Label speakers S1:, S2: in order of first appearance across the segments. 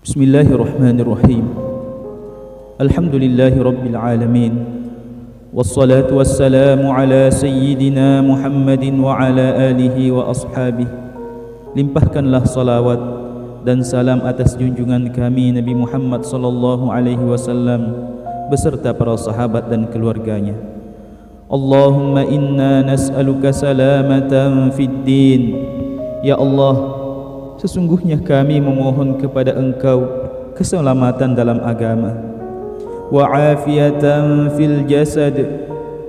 S1: Bismillahirrahmanirrahim. Alhamdulillahi rabbil alamin. Wassalatu wassalamu ala sayyidina Muhammadin wa ala alihi wa ashabihi. Limpahkanlah salawat dan salam atas junjungan kami Nabi Muhammad sallallahu alaihi wasallam beserta para sahabat dan keluarganya. Allahumma inna nas'aluka salamatan fid din. Ya Allah, sesungguhnya kami memohon kepada Engkau keselamatan dalam agama, wa afiyatan fil jasad,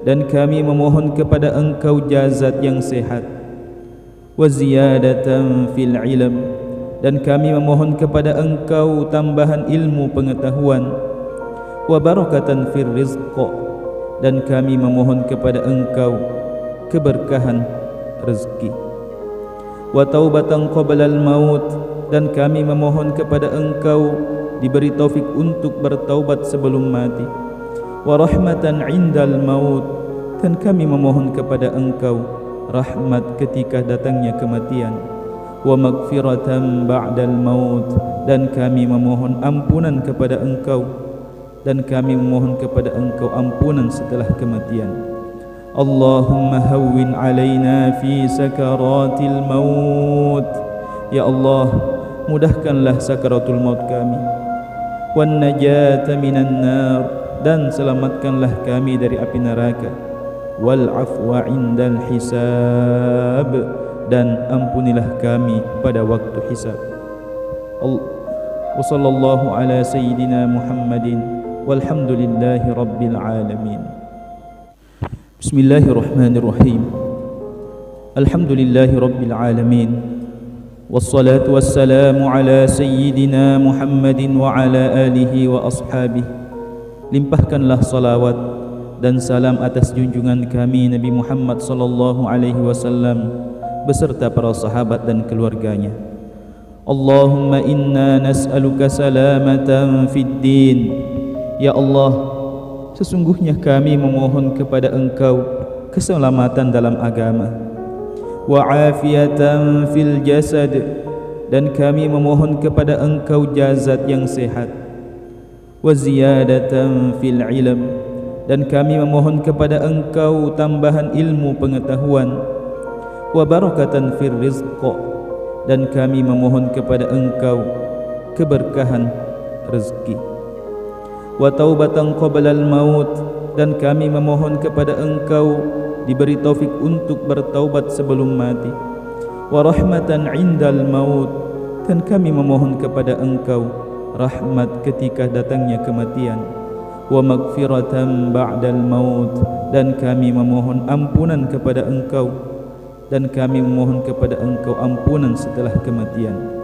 S1: dan kami memohon kepada Engkau jasad yang sehat, wa ziyadatan fil ilm, dan kami memohon kepada Engkau tambahan ilmu pengetahuan, wa barakatan fil rizq, dan kami memohon kepada Engkau keberkahan rezeki, wa taubatan qablal maut, dan kami memohon kepada Engkau diberi taufik untuk bertaubat sebelum mati, wa rahmatan indal maut, dan kami memohon kepada Engkau rahmat ketika datangnya kematian, wa magfiratan ba'dal maut, dan kami memohon ampunan kepada Engkau, dan kami memohon kepada Engkau ampunan setelah kematian. Allahumma hawwin alaina fi sakaratil maut. Ya Allah, mudahkanlah sakaratul maut kami, wan najata minan nar, dan selamatkanlah kami dari api neraka, wal afwa indal hisab, dan ampunilah kami pada waktu hisab. Wa sallallahu ala sayyidina Muhammadin walhamdulillahi rabbil alamin. Bismillahirrahmanirrahim. Alhamdulillahi rabbil alamin. Wassalatu wassalamu ala sayyidina Muhammadin wa ala alihi wa ashabihi. Limpahkanlah salawat dan salam atas junjungan kami Nabi Muhammad sallallahu alaihi wasallam beserta para sahabat dan keluarganya. Allahumma inna nas'aluka salamatan fid din. Ya Allah, sesungguhnya kami memohon kepada Engkau keselamatan dalam agama, wa afiyatan fil jasad, dan kami memohon kepada Engkau jasad yang sehat, wa ziyadatan fil ilm, dan kami memohon kepada Engkau tambahan ilmu pengetahuan, wa barakatan fil rizq, dan kami memohon kepada Engkau keberkahan rezeki, wa taubatan qablal maut, dan kami memohon kepada Engkau diberi taufik untuk bertaubat sebelum mati, wa rahmatan indal maut, dan kami memohon kepada Engkau rahmat ketika datangnya kematian, wa magfiratan ba'dal maut, dan kami memohon ampunan kepada Engkau, dan kami memohon kepada Engkau ampunan setelah kematian.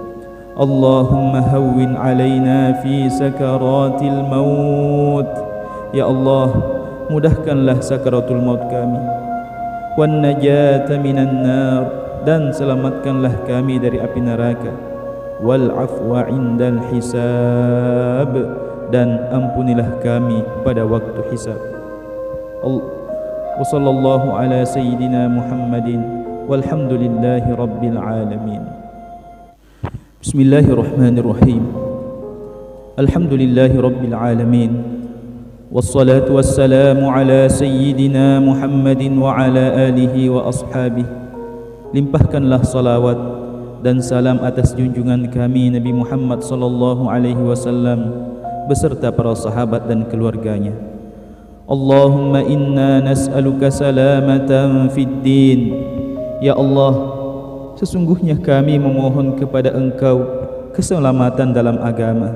S1: Allahumma hawwin alaina fi sakaratil maut. Ya Allah, mudahkanlah sakaratul maut kami, wan najata minan nar, dan selamatkanlah kami dari api neraka, wal afwa indal hisab, dan ampunilah kami pada waktu hisab. Wa sallallahu ala sayyidina Muhammadin walhamdulillahi rabbil alamin. Bismillahirrahmanirrahim. Alhamdulillahi rabbil alamin. Wassalatu wassalamu ala sayyidina Muhammadin wa ala alihi wa ashabihi. Limpahkanlah salawat dan salam atas junjungan kami Nabi Muhammad sallallahu alaihi wasallam beserta para sahabat dan keluarganya. Allahumma inna nas'aluka salamatan fid din. Ya Allah, sesungguhnya kami memohon kepada Engkau keselamatan dalam agama,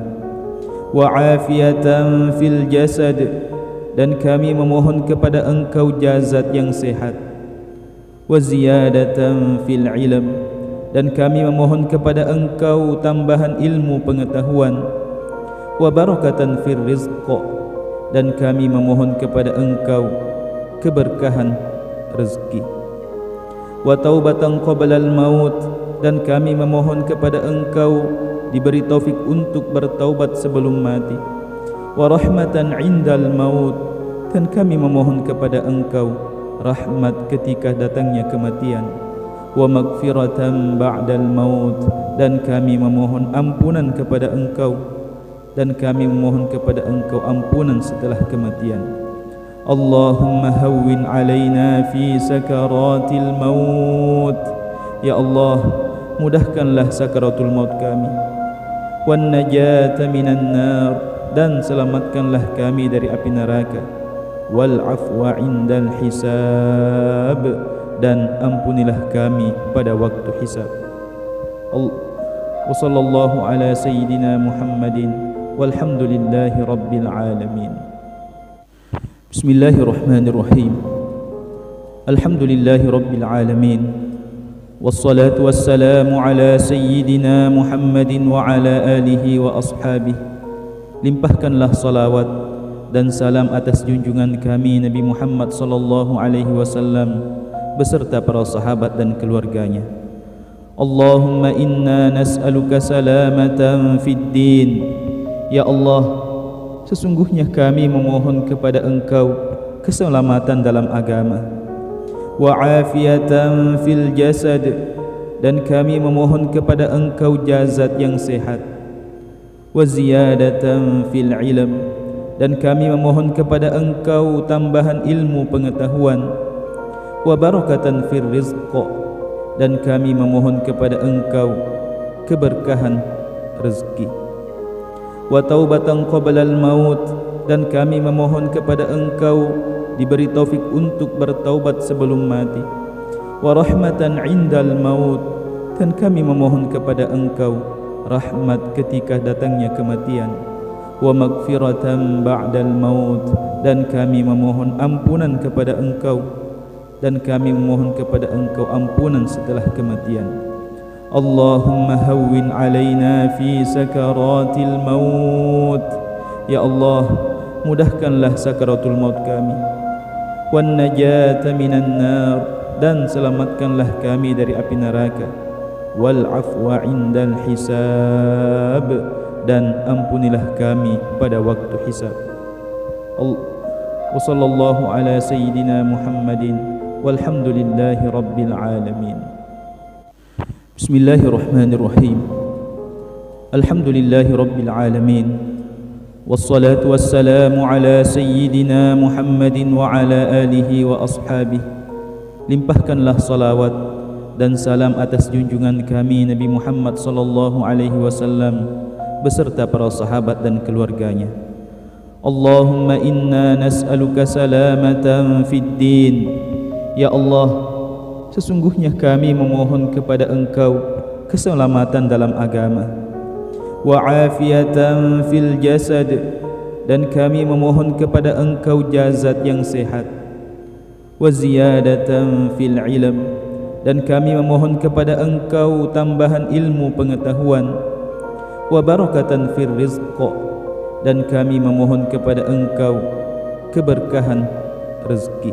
S1: wa afiyatan fil jasad, dan kami memohon kepada Engkau jasad yang sehat, wa ziyadatan fil ilm, dan kami memohon kepada Engkau tambahan ilmu pengetahuan, wa barakatan fil rizq, dan kami memohon kepada Engkau keberkahan rezeki, wa taubatan qablal maut, dan kami memohon kepada Engkau diberi taufik untuk bertaubat sebelum mati, wa rahmatan indal maut, dan kami memohon kepada Engkau rahmat ketika datangnya kematian, wa maghfiratan ba'dal maut, dan kami memohon ampunan kepada Engkau, dan kami memohon kepada Engkau ampunan setelah kematian. Allahumma hawwin alaina fi sakaratil maut. Ya Allah, mudahkanlah sakaratul maut kami. Wan najata minan nar, dan selamatkanlah kami dari api neraka. Wal afwa indal hisab, dan ampunilah kami pada waktu hisab. Wa sallallahu ala sayyidina Muhammadin walhamdulillahi rabbil alamin. Bismillahirrahmanirrahim. Alhamdulillahi rabbil alamin. Wassalatu wassalamu ala sayyidina Muhammadin wa ala alihi wa ashabihi. Limpahkanlah salawat dan salam atas junjungan kami Nabi Muhammad sallallahu alaihi wasallam beserta para sahabat dan keluarganya. Allahumma inna nas'aluka salamatan fid din. Ya Allah, sesungguhnya kami memohon kepada Engkau keselamatan dalam agama. Wa afiyatan fil jasad, dan kami memohon kepada Engkau jasad yang sehat. Wa ziyadatan fil ilm, dan kami memohon kepada Engkau tambahan ilmu pengetahuan. Wa barakatan fir rizq, dan kami memohon kepada Engkau keberkahan rezeki. Wa taubatan qablal maut, dan kami memohon kepada Engkau diberi taufik untuk bertaubat sebelum mati. Wa rahmatan indal maut, dan kami memohon kepada Engkau rahmat ketika datangnya kematian. Wa maghfiratan ba'dal maut, dan kami memohon ampunan kepada Engkau, dan kami memohon kepada Engkau ampunan setelah kematian. Allahumma hawwin alaina fi sakaratil maut. Ya Allah, mudahkanlah sakaratul maut kami. Wan najata minan nar, dan selamatkanlah kami dari api neraka. Wal afwa indal hisab, dan ampunilah kami pada waktu hisab. Wa sallallahu ala sayyidina Muhammadin walhamdulillahi rabbil alamin. Bismillahirrahmanirrahim. Alhamdulillahi rabbil alamin. Wassalatu wassalamu ala sayyidina Muhammadin wa ala alihi wa ashabihi. Limpahkanlah salawat dan salam atas junjungan kami Nabi Muhammad sallallahu alaihi wasallam beserta para sahabat dan keluarganya. Allahumma inna nas'aluka salamatan fid din. Ya Allah, sesungguhnya kami memohon kepada Engkau keselamatan dalam agama. Wa afiyatan fil jasad, dan kami memohon kepada Engkau jasad yang sehat. Wa ziyadatan fil ilm, dan kami memohon kepada Engkau tambahan ilmu pengetahuan. Wa barakatan fir rizq, dan kami memohon kepada Engkau keberkahan rezeki.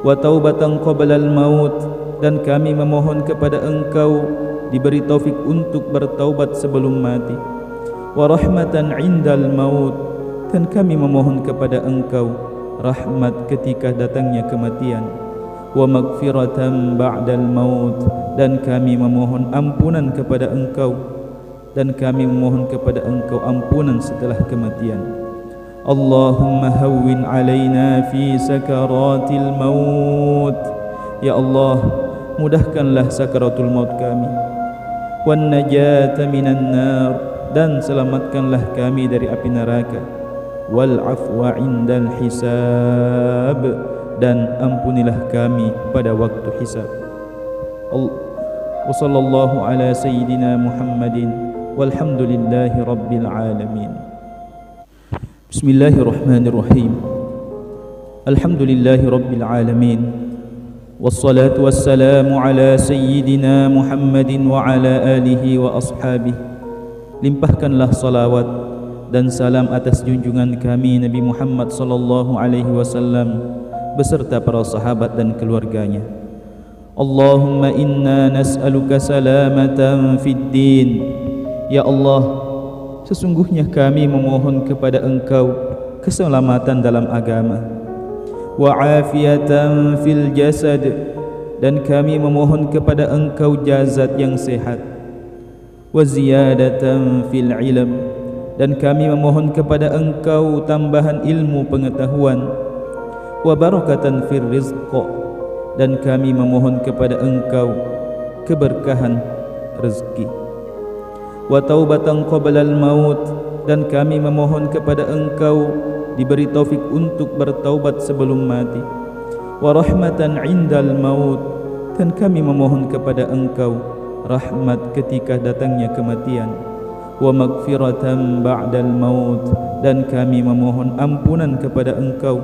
S1: Wa taubatan qablal maut, dan kami memohon kepada Engkau diberi taufik untuk bertaubat sebelum mati. Wa rahmatan indal maut, dan kami memohon kepada Engkau rahmat ketika datangnya kematian. Wa maghfiratan ba'dal maut, dan kami memohon ampunan kepada Engkau, dan kami memohon kepada Engkau ampunan setelah kematian. Allahumma hawwin alaina fi sakaratil maut. Ya Allah, mudahkanlah sakaratul maut kami. Wan najata minan nar, dan selamatkanlah kami dari api neraka. Wal afwa indal hisab, dan ampunilah kami pada waktu hisab. Wa sallallahu ala sayyidina Muhammadin walhamdulillahi rabbil alamin. Bismillahirrahmanirrahim. Alhamdulillahi rabbil alamin. Wassalatu wassalamu ala sayyidina Muhammadin wa ala alihi wa ashabihi. Limpahkanlah salawat dan salam atas junjungan kami Nabi Muhammad sallallahu alaihi wasallam beserta para sahabat dan keluarganya. Allahumma inna nas'aluka salamatan fid din. Ya Allah, sesungguhnya kami memohon kepada Engkau keselamatan dalam agama. Wa afiyatan fil jasad, dan kami memohon kepada Engkau jazat yang sehat, wa ziyadatan fil ilm, dan kami memohon kepada Engkau tambahan ilmu pengetahuan, wa barakatan fir rizq, dan kami memohon kepada Engkau keberkahan rezeki, wa taubatan qabla al-maut, dan kami memohon kepada Engkau diberi taufik untuk bertaubat sebelum mati, wa rahmatan indal maut, dan kami memohon kepada Engkau rahmat ketika datangnya kematian, wa magfiratan ba'dal maut, dan kami memohon ampunan kepada Engkau,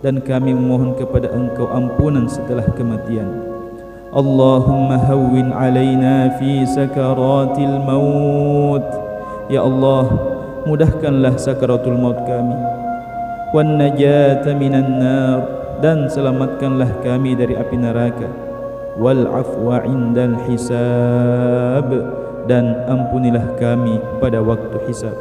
S1: dan kami memohon kepada Engkau ampunan setelah kematian. Allahumma hawwin alaina fi sakaratil maut, ya Allah, mudahkanlah sakaratul maut kami, wan najata minan nar, dan selamatkanlah kami dari api neraka, wal afwa indal hisab, dan ampunilah kami pada waktu hisab.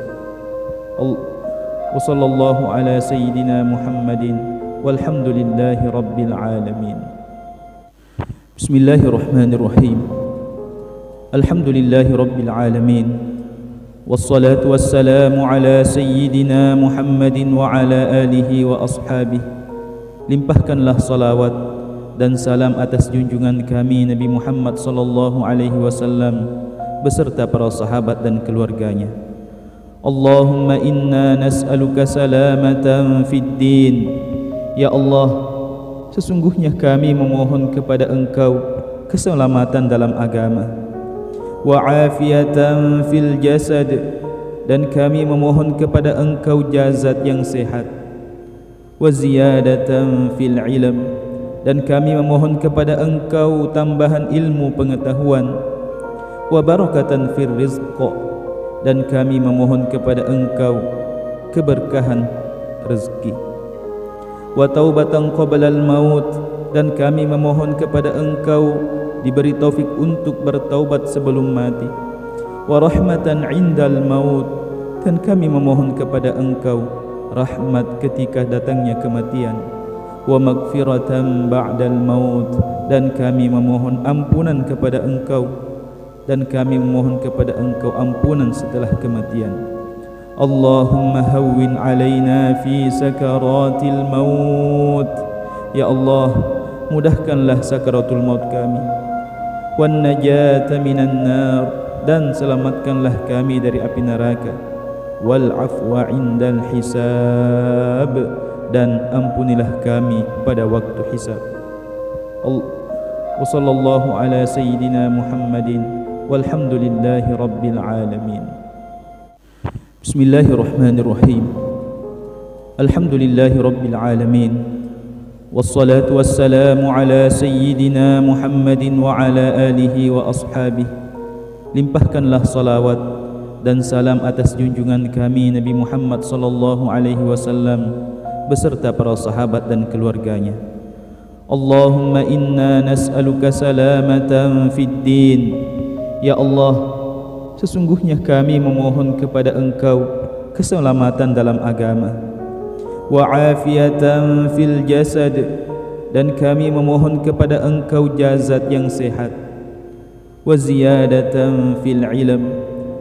S1: Wa sallallahu ala sayyidina Muhammadin walhamdulillahi rabbil alamin. Bismillahirrahmanirrahim. Alhamdulillahi rabbil alamin. Wassalatu wassalamu ala sayyidina Muhammadin wa ala alihi wa ashabihi. Limpahkanlah salawat dan salam atas junjungan kami Nabi Muhammad sallallahu alaihi wasallam beserta para sahabat dan keluarganya. Allahumma inna nas'aluka salamatan fid din. Ya Allah, sesungguhnya kami memohon kepada Engkau keselamatan dalam agama, wa afiyatan fil jasad, dan kami memohon kepada Engkau jazat yang sehat, wa ziyadatan fil ilm, dan kami memohon kepada Engkau tambahan ilmu pengetahuan, wa barakatan fir rizq, dan kami memohon kepada Engkau keberkahan rezeki, wa taubatan qabla al-maut, dan kami memohon kepada Engkau diberi taufik untuk bertaubat sebelum mati, wa rahmatan indal maut, dan kami memohon kepada Engkau rahmat ketika datangnya kematian, wa magfiratan ba'dal maut, dan kami memohon ampunan kepada Engkau, dan kami memohon kepada Engkau ampunan setelah kematian. Allahumma hawwin alaina fi sakaratil maut, ya Allah, mudahkanlah sakaratul maut kami, wan najata minan nar, dan selamatkanlah kami dari api neraka, wal afwa indal hisab, dan ampunilah kami pada waktu hisab. Wa sallallahu ala sayyidina Muhammadin walhamdulillahi rabbil alamin. Bismillahirrahmanirrahim. Alhamdulillahi rabbil alamin. Wassalatu wassalamu ala sayyidina Muhammadin wa ala alihi wa ashabihi. Limpahkanlah salawat dan salam atas junjungan kami Nabi Muhammad sallallahu alaihi wasallam beserta para sahabat dan keluarganya. Allahumma inna nas'aluka salamatan fid din. Ya Allah, sesungguhnya kami memohon kepada Engkau keselamatan dalam agama, wa afiyatan fil jasad, dan kami memohon kepada Engkau jazat yang sehat, wa ziyadatan fil ilm,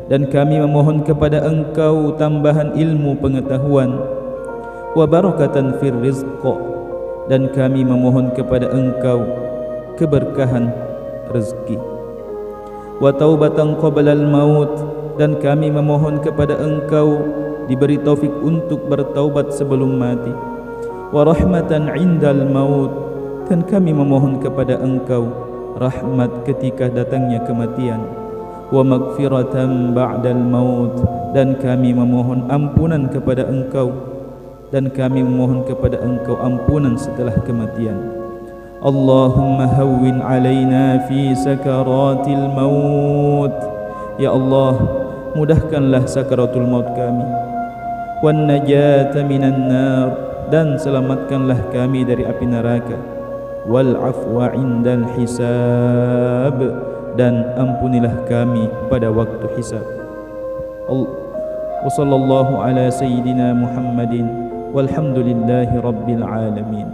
S1: dan kami memohon kepada Engkau tambahan ilmu pengetahuan, wa barakatan fir rizq, dan kami memohon kepada Engkau keberkahan rezeki, wa taubatan qabla al-maut, dan kami memohon kepada Engkau diberi taufik untuk bertaubat sebelum mati, wa rahmatan indal maut, dan kami memohon kepada Engkau rahmat ketika datangnya kematian, wa magfiratan ba'dal maut, dan kami memohon ampunan kepada Engkau, dan kami memohon kepada Engkau ampunan setelah kematian. Allahumma hawwin alaina fi sakaratil maut, ya Allah, mudahkanlah sakaratul maut kami, wan najata minan nar, dan selamatkanlah kami dari api neraka, wal afwa indal hisab, dan ampunilah kami pada waktu hisab. Wa sallallahu ala sayyidina Muhammadin walhamdulillahi rabbil alamin.